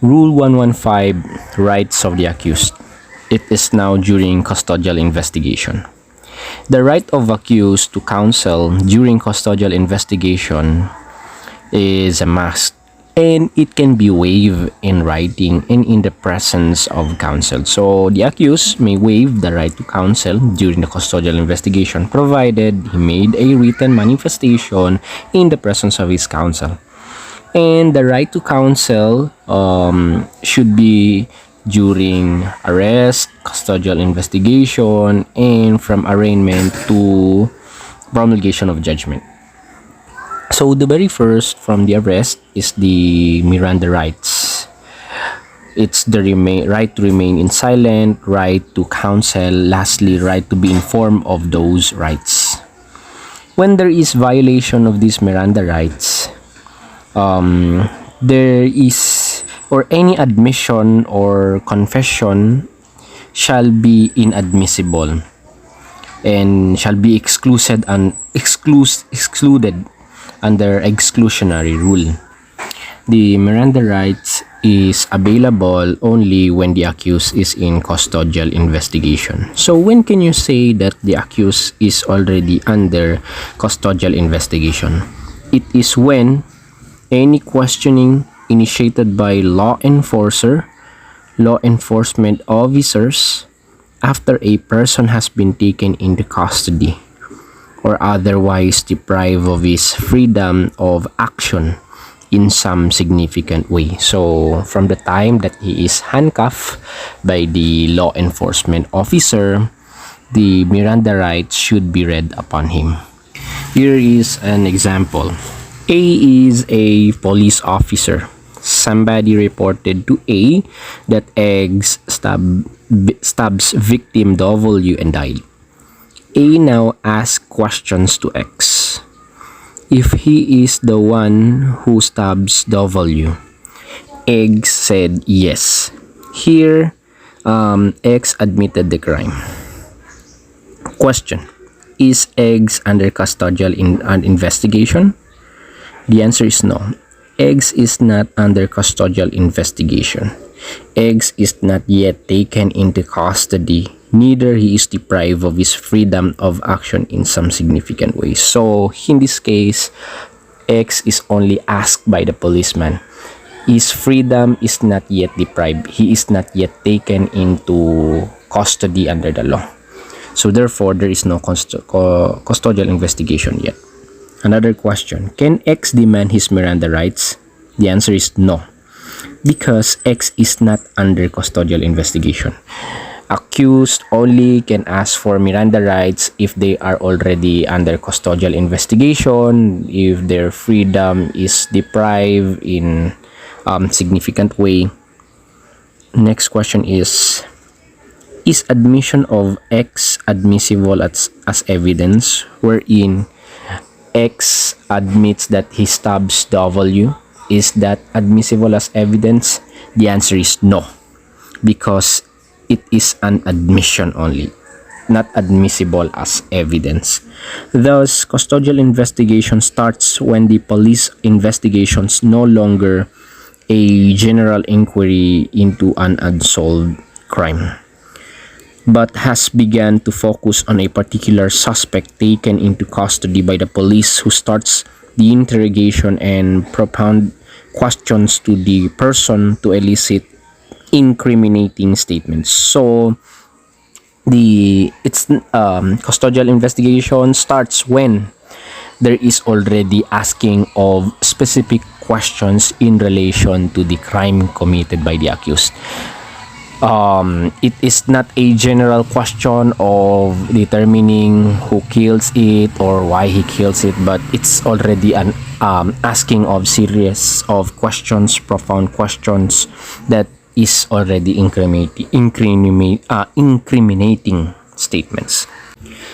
Rule 115, Rights of the Accused. It is now during custodial investigation. The right of accused to counsel during custodial investigation is a must, and it can be waived in writing and in the presence of counsel. So the accused may waive the right to counsel during the custodial investigation provided he made a written manifestation in the presence of his counsel. And the right to counsel should be during arrest, custodial investigation, and from arraignment to promulgation of judgment. So the very first from the arrest is the Miranda Rights. It's the right to remain in silent, right to counsel, lastly, right to be informed of those rights. When there is violation of these Miranda Rights, there is, or any admission or confession shall be inadmissible and shall be excluded under exclusionary rule. The Miranda Rights is available only when the accused is in custodial investigation. So when can you say that the accused is already under custodial investigation? It is when any questioning initiated by law enforcement officers after a person has been taken into custody or otherwise deprived of his freedom of action in some significant way. So from the time that he is handcuffed by the law enforcement officer, the Miranda rights should be read upon him. Here is an example. A is a police officer. Somebody reported to A that X stabs victim W and died. A now asks questions to X. If he is the one who stabs W, X said yes. Here, X admitted the crime. Question: is X under custodial investigation? The answer is no. X is not under custodial investigation. X is not yet taken into custody. Neither he is deprived of his freedom of action in some significant way. So in this case, X is only asked by the policeman. His freedom is not yet deprived. He is not yet taken into custody under the law. So therefore, there is no custodial investigation yet. Another question: can X demand his Miranda rights? The answer is no, because X is not under custodial investigation. Accused only can ask for Miranda rights if they are already under custodial investigation, if their freedom is deprived in significant way. Next question is admission of X admissible as evidence, wherein X admits that he stabs W? Is that admissible as evidence? The answer is no, because it is an admission only, not admissible as evidence. Thus, custodial investigation starts when the police investigations no longer a general inquiry into an unsolved crime, but has begun to focus on a particular suspect taken into custody by the police, who starts the interrogation and propound questions to the person to elicit incriminating statements. So custodial investigation starts when there is already asking of specific questions in relation to the crime committed by the accused. It is not a general question of determining who kills it or why he kills it, but it's already an asking of series of questions, profound questions that is already incriminating statements.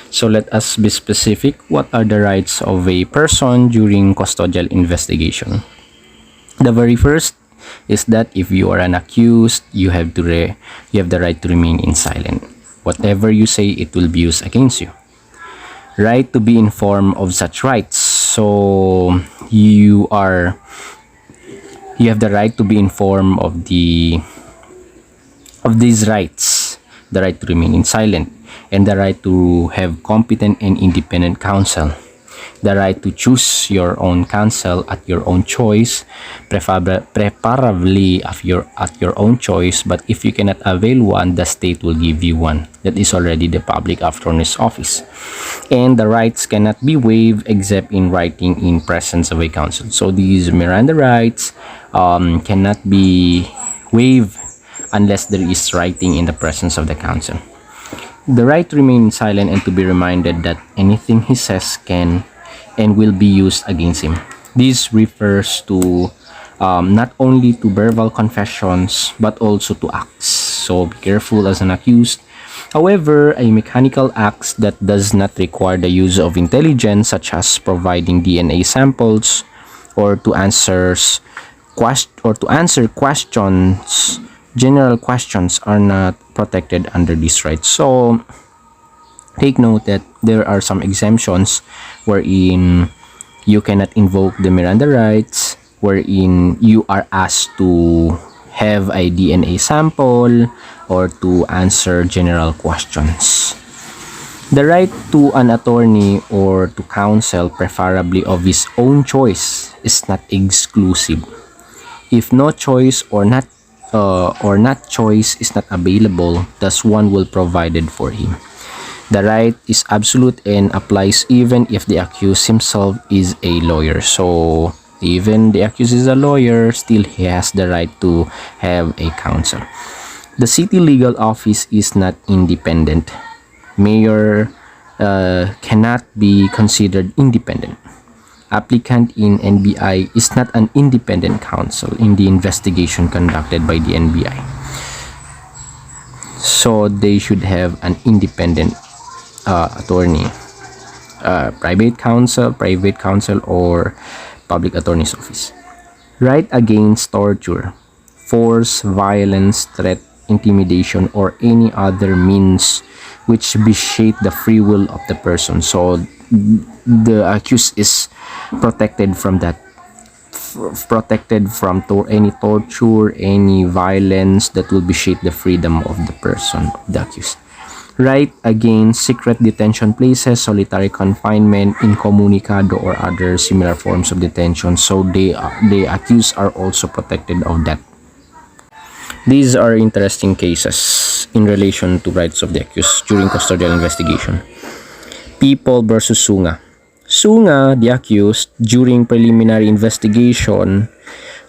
So let us be specific. What are the rights of a person during custodial investigation? The very first is that if you are an accused, you have the right to remain in silent. Whatever you say, it will be used against you. Right to be informed of such rights. So you You have the right to be informed of these rights, the right to remain silent, and the right to have competent and independent counsel, the right to choose your own counsel at your own choice, preferably at your own choice. But if you cannot avail one, the state will give you one. That is already the public attorney's office. And the rights cannot be waived except in writing in presence of a counsel. So these Miranda rights cannot be waived unless there is writing in the presence of the counsel. The right to remain silent and to be reminded that anything he says can and will be used against him. This refers to not only to verbal confessions but also to acts. So be careful as an accused. However, a mechanical act that does not require the use of intelligence, such as providing DNA samples or to answer questions, general questions, are not protected under this right. So take note that there are some exemptions wherein you cannot invoke the Miranda rights, wherein you are asked to have a DNA sample or to answer general questions. The right to an attorney or to counsel, preferably of his own choice, is not exclusive. If no choice or not choice is not available, thus one will provided for him. The right is absolute and applies even if the accused himself is a lawyer. So even the accused is a lawyer, still he has the right to have a counsel. The city legal office is not independent. Mayor cannot be considered independent. Applicant in NBI is not an independent counsel in the investigation conducted by the NBI. So they should have an independent attorney, private counsel, or public attorney's office. Right against torture, force, violence, threat, intimidation, or any other means which vitiate the free will of the person. So the accused is protected from that, protected from any torture, any violence that will vitiate the freedom of the person, the accused. Right against secret detention places, solitary confinement, incommunicado, or other similar forms of detention. So the accused are also protected of that. These are interesting cases in relation to rights of the accused during custodial investigation. People versus Sunga. Sunga, the accused, during preliminary investigation,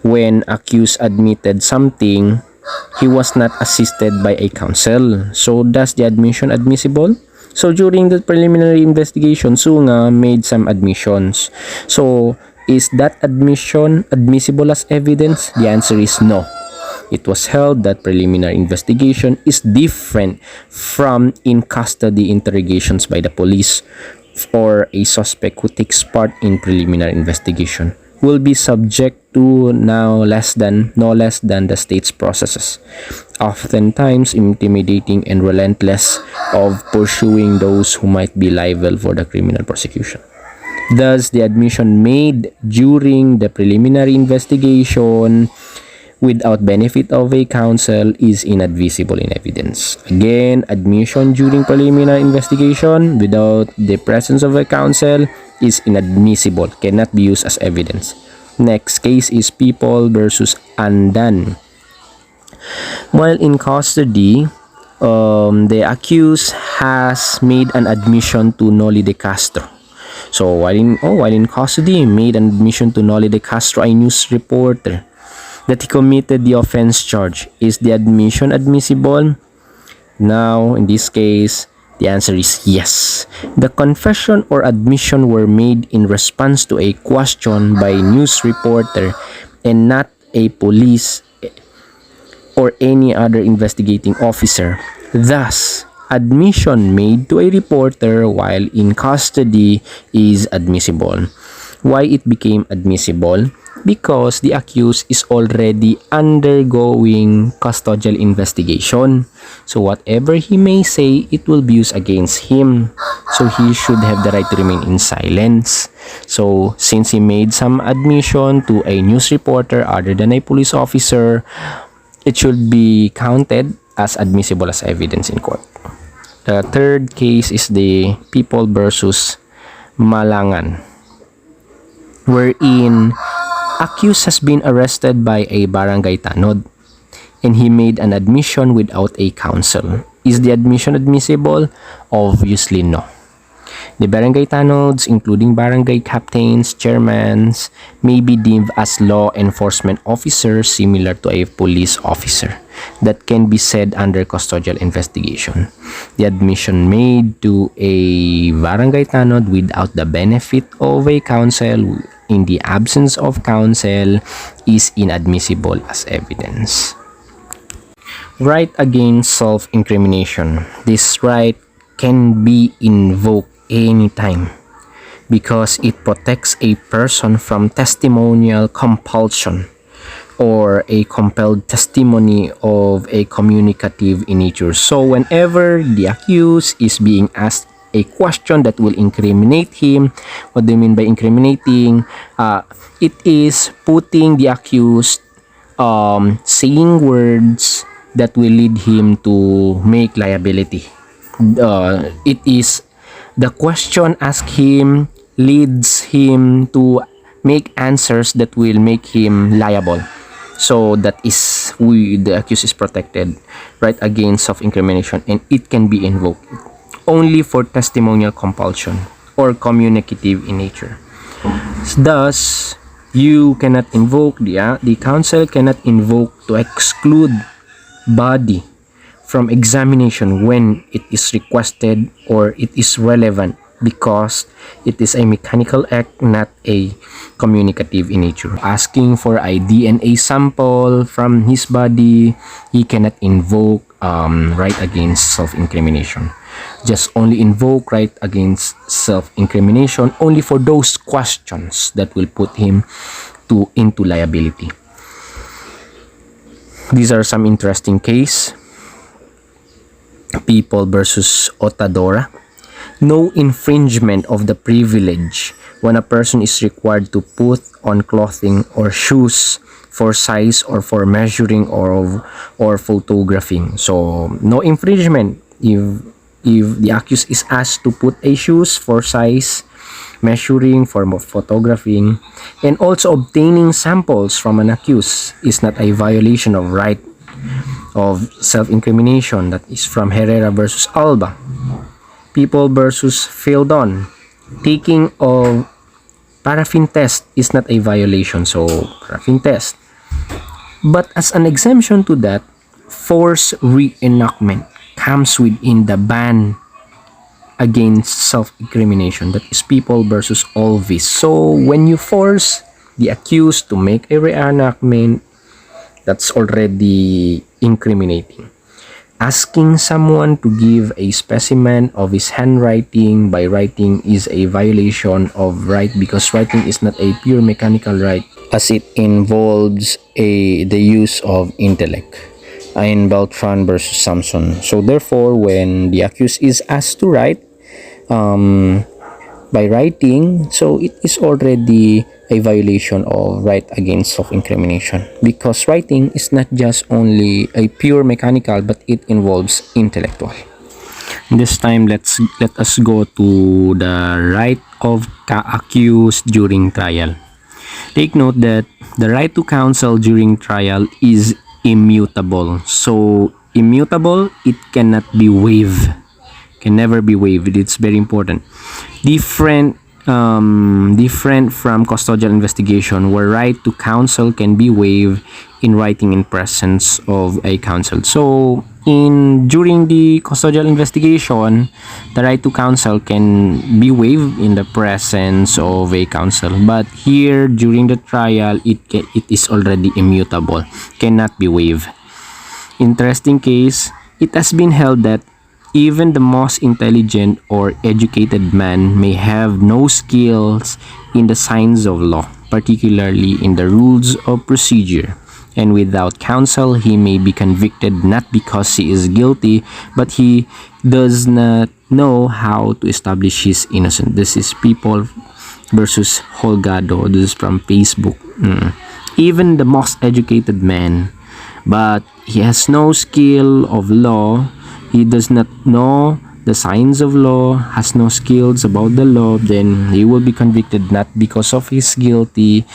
when accused admitted something, he was not assisted by a counsel. So does the admission admissible? So during the preliminary investigation, Sunga made some admissions. So is that admission admissible as evidence? The answer is no. It was held that preliminary investigation is different from in-custody interrogations by the police, or a suspect who takes part in preliminary investigation will be subject to no less than the state's processes, oftentimes intimidating and relentless of pursuing those who might be liable for the criminal prosecution. Thus, the admission made during the preliminary investigation without benefit of a counsel is inadmissible in evidence. Again, admission during preliminary investigation without the presence of a counsel is inadmissible, cannot be used as evidence. Next case is People versus Andan. While in custody, the accused has made an admission to Noli de Castro. So while in custody, he made an admission to Noli de Castro, a news reporter, that he committed the offense charge. Is the admission admissible? Now, in this case, the answer is yes. The confession or admission were made in response to a question by a news reporter and not a police or any other investigating officer. Thus, admission made to a reporter while in custody is admissible. Why it became admissible? because the accused is already undergoing custodial investigation. So whatever he may say, it will be used against him. So he should have the right to remain in silence. So since he made some admission to a news reporter other than a police officer, it should be counted as admissible as evidence in court. The third case is the People versus Malangan, wherein accused has been arrested by a barangay tanod and he made an admission without a counsel. Is the admission admissible? Obviously no. The barangay tanods, including barangay captains, chairmans, may be deemed as law enforcement officers similar to a police officer that can be said under custodial investigation. The admission made to a barangay tanod without the benefit of a counsel in the absence of counsel is inadmissible as evidence. Right against self-incrimination. This right can be invoked anytime because it protects a person from testimonial compulsion or a compelled testimony of a communicative in nature. So whenever the accused is being asked a question that will incriminate him, what do you mean by incriminating? It is putting the accused saying words that will lead him to make liability. It is the question asked him leads him to make answers that will make him liable. So that is the accused is protected right against self-incrimination, and it can be invoked only for testimonial compulsion or communicative in nature. Thus, you cannot invoke the counsel cannot invoke to exclude body from examination when it is requested or it is relevant because it is a mechanical act, not a communicative in nature. Asking for a DNA sample from his body, he cannot invoke right against self-incrimination. Just only invoke right against self-incrimination only for those questions that will put him into liability. These are some interesting cases. People versus Otadora. No infringement of the privilege when a person is required to put on clothing or shoes for size or for measuring or photographing. So no infringement if the accused is asked to put a shoes for size, measuring, for photographing, and also obtaining samples from an accused is not a violation of right of self-incrimination. That is from Herrera versus Alba. People versus Fieldon. Taking of paraffin test is not a violation, so paraffin test. But as an exemption to that, forced reenactment comes within the ban against self-incrimination. That is People versus Olvis. So when you force the accused to make a reenactment, that's already incriminating. Asking someone to give a specimen of his handwriting by writing is a violation of right because writing is not a pure mechanical right as it involves the use of intellect. In Beltran versus Samson. So therefore, when the accused is asked to write by writing, so it is already a violation of right against self-incrimination because writing is not just only a pure mechanical but it involves intellectual. This time let us go to the right of accused during trial. Take note that the right to counsel during trial is immutable. So immutable, it cannot be waived, can never be waived. It's very important. Different from custodial investigation where right to counsel can be waived in writing in presence of a counsel. So during the custodial investigation, the right to counsel can be waived in the presence of a counsel, but here during the trial it is already immutable, cannot be waived. Interesting case, it has been held that even the most intelligent or educated man may have no skills in the science of law, particularly in the rules of procedure. And without counsel, he may be convicted not because he is guilty, but he does not know how to establish his innocence. This is People versus Holgado. This is from Facebook. Even the most educated man, but he has no skill of law, he does not know the science of law, has no skills about the law, then he will be convicted not because of his guilty,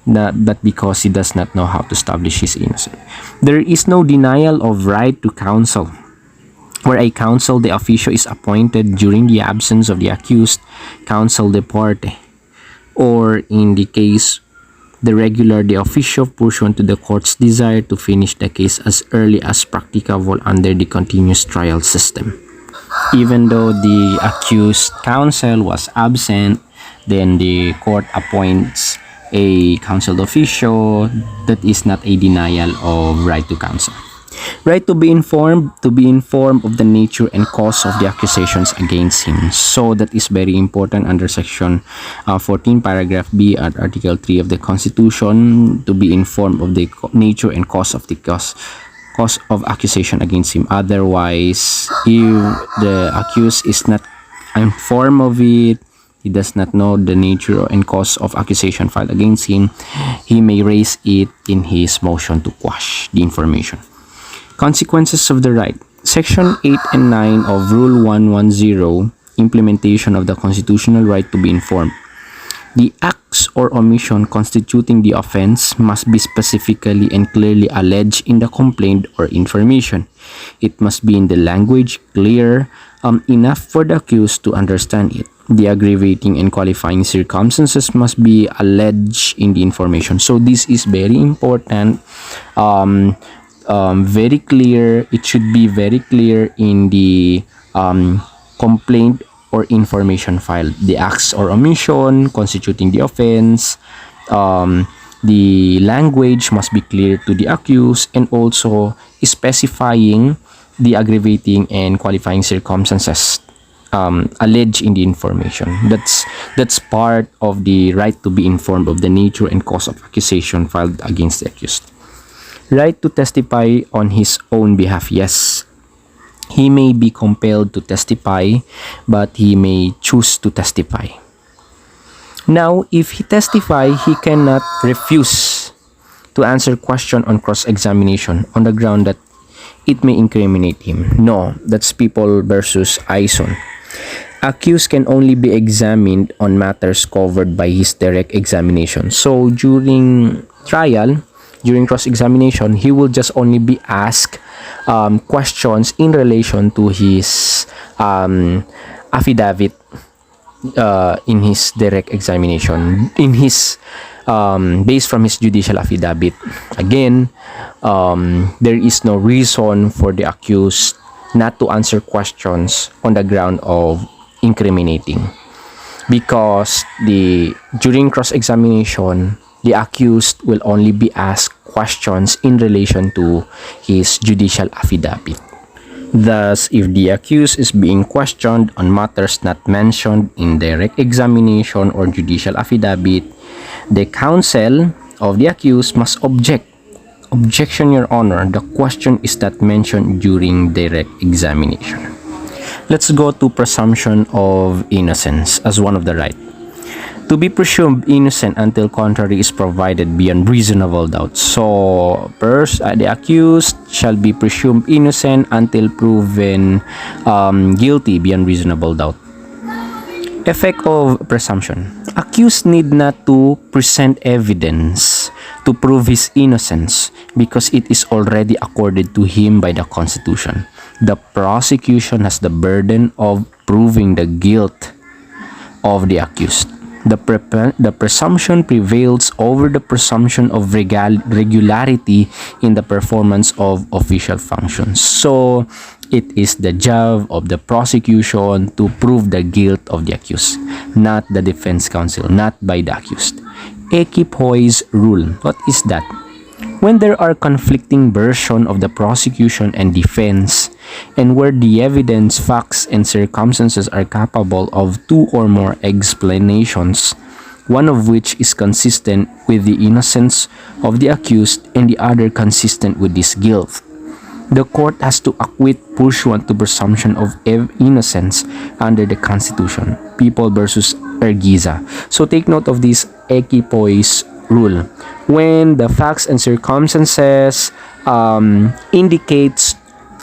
but because he does not know how to establish his innocence. There is no denial of right to counsel. Where a counsel de officio is appointed during the absence of the accused, counsel de parte, or in the case the regular de officio pursuant to the court's desire to finish the case as early as practicable under the continuous trial system. Even though the accused counsel was absent, then the court appoints a counsel de officio. That is not a denial of right to counsel. Right to be informed of the nature and cause of the accusations against him. So that is very important under section 14 paragraph B at article 3 of the Constitution, to be informed of the nature and cause of the cause of accusation against him. Otherwise, if the accused is not informed of it, he does not know the nature and cause of accusation filed against him, he may raise it in his motion to quash the information. Consequences of the right. Section 8 and 9 of Rule 110, implementation of the constitutional right to be informed. The acts or omission constituting the offense must be specifically and clearly alleged in the complaint or information. It must be in the language clear enough for the accused to understand it. The aggravating and qualifying circumstances must be alleged in the information. So this is very important. Very clear. It should be very clear in the complaint or information filed. The acts or omission constituting the offense, the language must be clear to the accused, and also specifying the aggravating and qualifying circumstances alleged in the information. That's part of the right to be informed of the nature and cause of accusation filed against the accused. Right to testify on his own behalf. Yes, he may be compelled to testify, but he may choose to testify. Now, if he testify, he cannot refuse to answer question on cross-examination on the ground that it may incriminate him. No, that's People versus Ison. Accused can only be examined on matters covered by his direct examination. So during trial, during cross-examination, he will just only be asked questions in relation to his affidavit in his direct examination, in his based from his judicial affidavit. Again, there is no reason for the accused not to answer questions on the ground of incriminating, because during cross-examination, the accused will only be asked questions in relation to his judicial affidavit. Thus, if the accused is being questioned on matters not mentioned in direct examination or judicial affidavit, the counsel of the accused must object. Objection, Your Honor, the question is not mentioned during direct examination. Let's go to presumption of innocence as one of the right. To be presumed innocent until contrary is provided beyond reasonable doubt. So, first, the accused shall be presumed innocent until proven guilty beyond reasonable doubt. Effect of presumption. Accused need not to present evidence to prove his innocence because it is already accorded to him by the Constitution. The prosecution has the burden of proving the guilt of the accused. The presumption prevails over the presumption of regularity in the performance of official functions. So, it is the job of the prosecution to prove the guilt of the accused, not the defense counsel, not by the accused. Equipoise rule. What is that? When there are conflicting versions of the prosecution and defense, and where the evidence, facts, and circumstances are capable of two or more explanations, one of which is consistent with the innocence of the accused and the other consistent with his guilt. The court has to acquit pursuant to presumption of innocence under the Constitution. People versus Ergiza. So take note of this equipoise rule. When the facts and circumstances indicates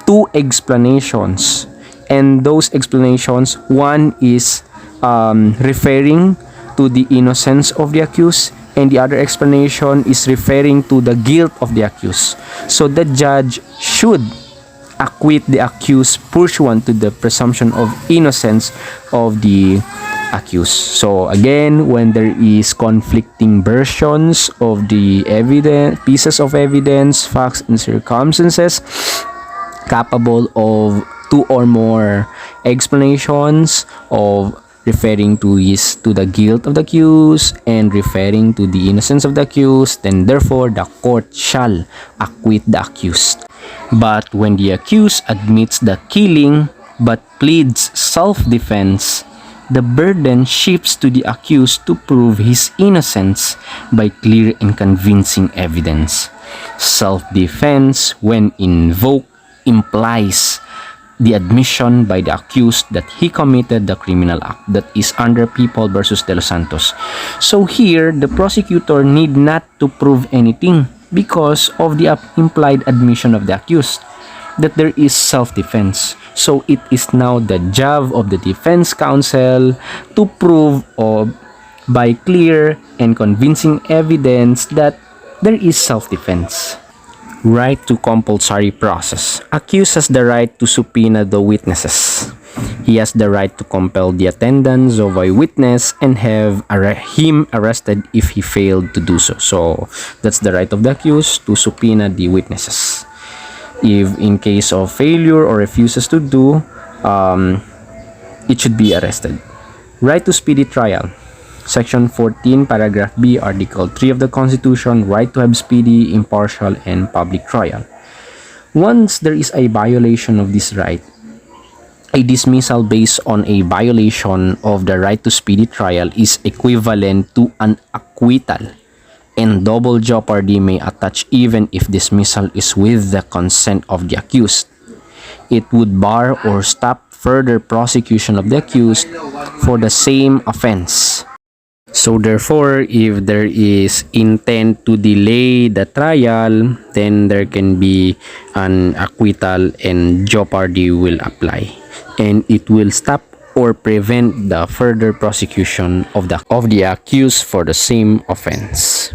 two explanations, and those explanations, one is referring to the innocence of the accused, and the other explanation is referring to the guilt of the accused. So the judge should acquit the accused pursuant to the presumption of innocence of the accused. So again, when there is conflicting versions of the evidence, pieces of evidence, facts and circumstances capable of two or more explanations of referring to the guilt of the accused and referring to the innocence of the accused, then therefore the court shall acquit the accused. But when the accused admits the killing but pleads self-defense, the burden shifts to the accused to prove his innocence by clear and convincing evidence. Self-defense, when invoked, implies the admission by the accused that he committed the criminal act, that is under People versus De Los Santos. So here, the prosecutor need not to prove anything because of the implied admission of the accused that there is self-defense. So it is now the job of the defense counsel to prove by clear and convincing evidence that there is self-defense. Right to compulsory process. Accused has the right to subpoena the witnesses. He has the right to compel the attendance of a witness and have him arrested if he failed to do so. So that's the right of the accused, to subpoena the witnesses. If in case of failure or refuses to do, it should be arrested. Right to speedy trial. Section 14, paragraph B, Article 3 of the Constitution, right to have speedy, impartial, and public trial. Once there is a violation of this right, a dismissal based on a violation of the right to speedy trial is equivalent to an acquittal, and double jeopardy may attach even if dismissal is with the consent of the accused. It would bar or stop further prosecution of the accused for the same offense. So therefore, if there is intent to delay the trial, then there can be an acquittal and jeopardy will apply, and it will stop or prevent the further prosecution of the accused for the same offense.